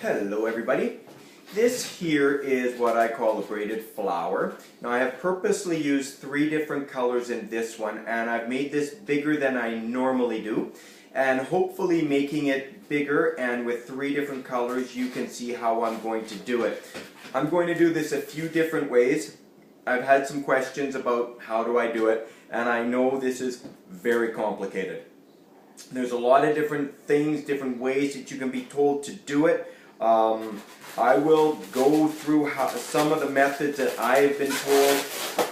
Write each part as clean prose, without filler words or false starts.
Hello everybody. This here is what I call a braided flower. Now I have purposely used 3 different colors in this one, and I've made this bigger than I normally do, and hopefully making it bigger and with 3 different colors you can see how I'm going to do it. I'm going to do this a few different ways. I've had some questions about how do I do it, and I know this is very complicated. There's a lot of different things, different ways that you can be told to do it. I will go through some of the methods that I have been told,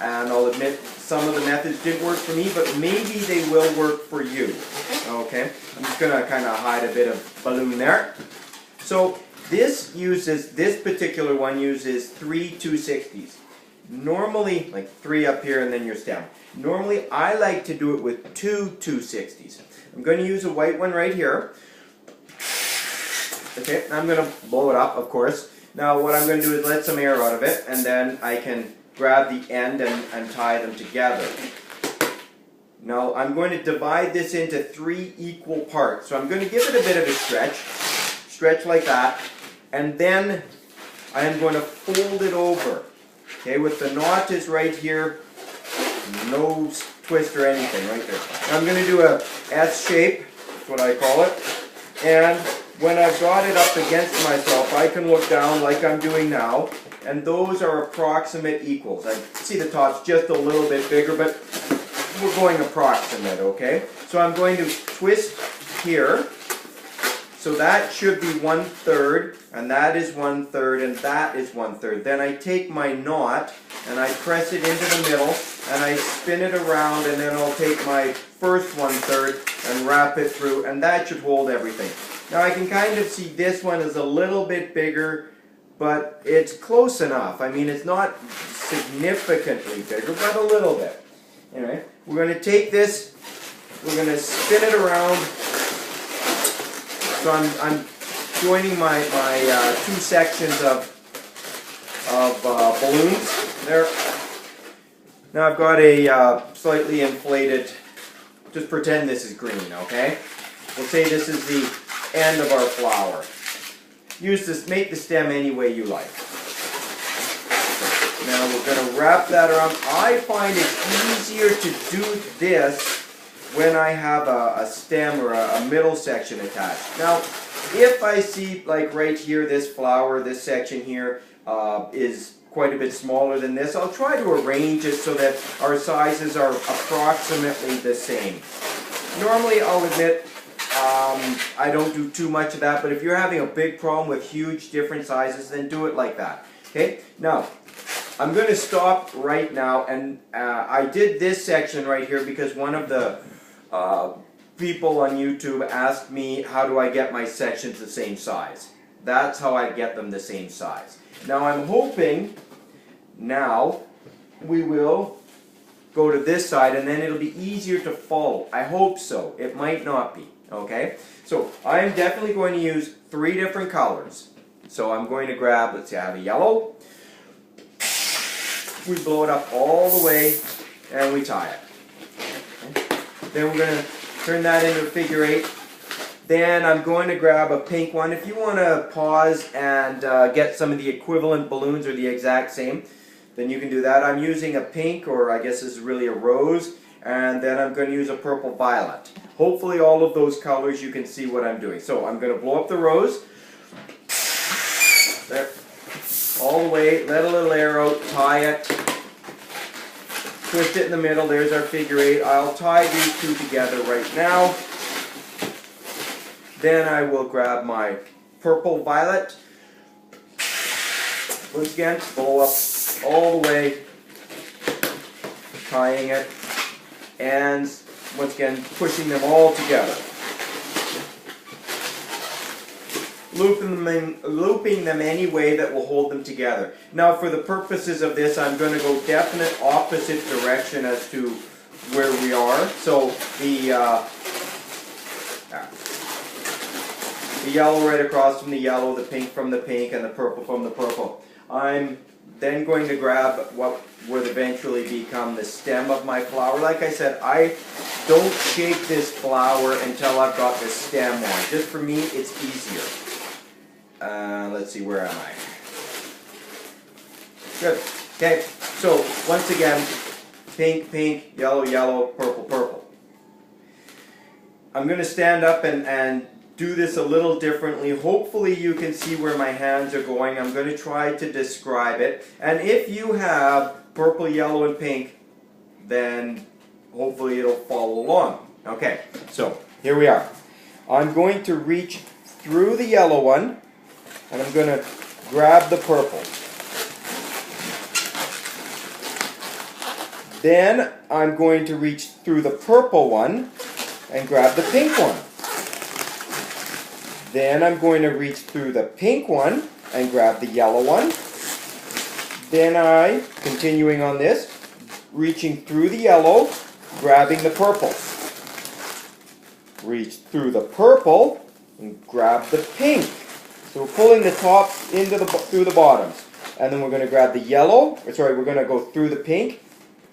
and I'll admit some of the methods didn't work for me, but maybe they will work for you. Okay, I'm just going to kind of hide a bit of balloon there. So this particular one uses 3 260s. Normally, like 3 up here and then your stem. Normally I like to do it with 2 260s. I'm going to use a white one right here. Okay, I'm going to blow it up, of course. Now what I'm going to do is let some air out of it, and then I can grab the end and tie them together. Now I'm going to divide this into 3 equal parts. So I'm going to give it a bit of a stretch like that, and then I am going to fold it over. Okay, with the knot is right here, no twist or anything right there. Now I'm going to do a S shape, that's what I call it, and when I've got it up against myself, I can look down like I'm doing now, and those are approximate equals. I see the top's just a little bit bigger, but we're going approximate, okay? So I'm going to twist here, so that should be 1/3, and that is 1/3, and that is 1/3. Then I take my knot, and I press it into the middle, and I spin it around, and then I'll take my first 1/3 and wrap it through, and that should hold everything. Now I can kind of see this one is a little bit bigger, but it's close enough. I mean, it's not significantly bigger, but a little bit. Anyway, we're going to take this, we're going to spin it around. So I'm joining my 2 sections of balloons there. Now I've got a slightly inflated, just pretend this is green, okay? We'll say this is the end of our flower. Use this, make the stem any way you like. Now we're going to wrap that around. I find it easier to do this when I have a stem or a middle section attached. Now, if I see, like right here, this flower, this section here is quite a bit smaller than this, I'll try to arrange it so that our sizes are approximately the same. Normally, I'll admit, I don't do too much of that, but if you're having a big problem with huge different sizes, then do it like that. Okay? Now, I'm going to stop right now, and I did this section right here because one of the people on YouTube asked me how do I get my sections the same size. That's how I get them the same size. Now I'm hoping now we will go to this side and then it'll be easier to follow. I hope so. It might not be. Okay? So I'm definitely going to use 3 different colors. So I'm going to grab, let's see, I have a yellow. We blow it up all the way and we tie it. Okay? Then we're going to turn that into a figure 8. Then I'm going to grab a pink one. If you want to pause and get some of the equivalent balloons or the exact same, then you can do that. I'm using a pink, or I guess this is really a rose, and then I'm going to use a purple violet. Hopefully all of those colors you can see what I'm doing. So I'm going to blow up the rose. There. All the way, let a little air out, tie it. Twist it in the middle, there's our figure 8. I'll tie these 2 together right now. Then I will grab my purple violet. Once again, blow up all the way, tying it, and once again, pushing them all together. Looping them any way that will hold them together. Now for the purposes of this, I'm going to go definite opposite direction as to where we are. So the yellow right across from the yellow, the pink from the pink, and the purple from the purple. I'm then going to grab what would eventually become the stem of my flower. Like I said, I don't shape this flower until I've got the stem on. Just for me, it's easier. let's see, where am I? Good. Okay, so once again, pink, pink, yellow, yellow, purple, purple. I'm going to stand up and do this a little differently. Hopefully you can see where my hands are going. I'm going to try to describe it. And if you have purple, yellow, and pink, then hopefully it'll follow along. Okay, so here we are. I'm going to reach through the yellow one, and I'm going to grab the purple. Then I'm going to reach through the purple one and grab the pink one. Then I'm going to reach through the pink one and grab the yellow one. Then continuing on this, reaching through the yellow, grabbing the purple. Reach through the purple and grab the pink. So we're pulling the tops through the bottoms. And then we're going to grab the yellow, we're going to go through the pink,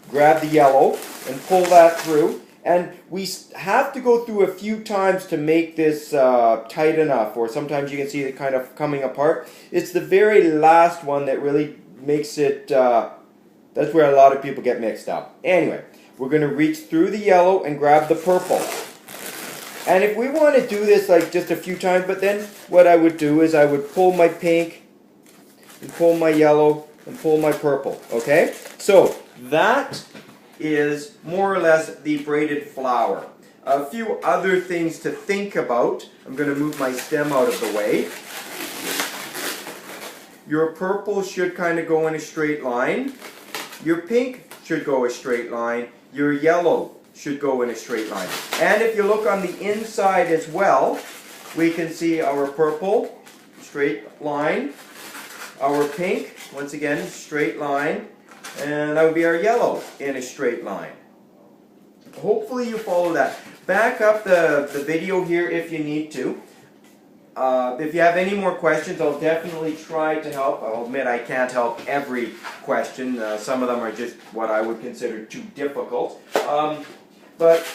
grab the yellow, and pull that through. And we have to go through a few times to make this tight enough, or sometimes you can see it kind of coming apart. It's the very last one that really makes it, that's where a lot of people get mixed up. Anyway, we're going to reach through the yellow and grab the purple. And if we want to do this like just a few times, but then what I would do is I would pull my pink, and pull my yellow, and pull my purple, okay? So that is more or less the braided flower. A few other things to think about. I'm going to move my stem out of the way. Your purple should kind of go in a straight line. Your pink should go a straight line. Your yellow should go in a straight line. And if you look on the inside as well, we can see our purple, straight line. Our pink, once again, straight line. And that would be our yellow in a straight line. Hopefully you follow that. Back up the video here if you need to. If you have any more questions, I'll definitely try to help. I'll admit I can't help every question. Some of them are just what I would consider too difficult. But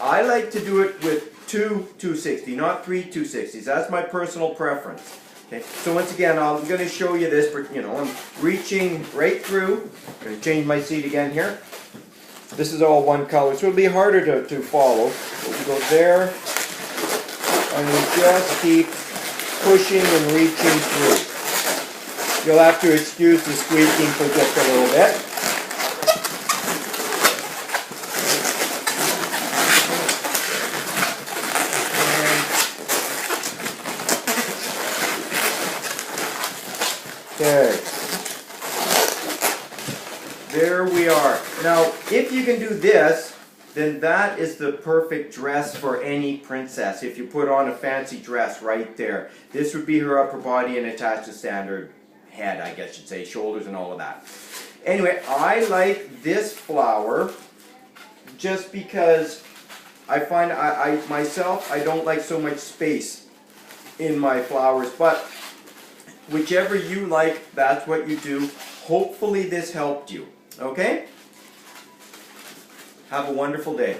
I like to do it with 2 260, not 3 260s. That's my personal preference. Okay, so once again, I'm going to show you this, but I'm reaching right through. I'm going to change my seat again here. This is all one color, so it'll be harder to follow. But we go there, and we just keep pushing and reaching through. You'll have to excuse the squeaking for just a little bit. Okay. There we are. Now, if you can do this, then that is the perfect dress for any princess. If you put on a fancy dress right there. This would be her upper body and attached to standard head, I guess you'd say, shoulders and all of that. Anyway, I like this flower just because I find myself, I don't like so much space in my flowers, but whichever you like, that's what you do. Hopefully this helped you. Okay? Have a wonderful day.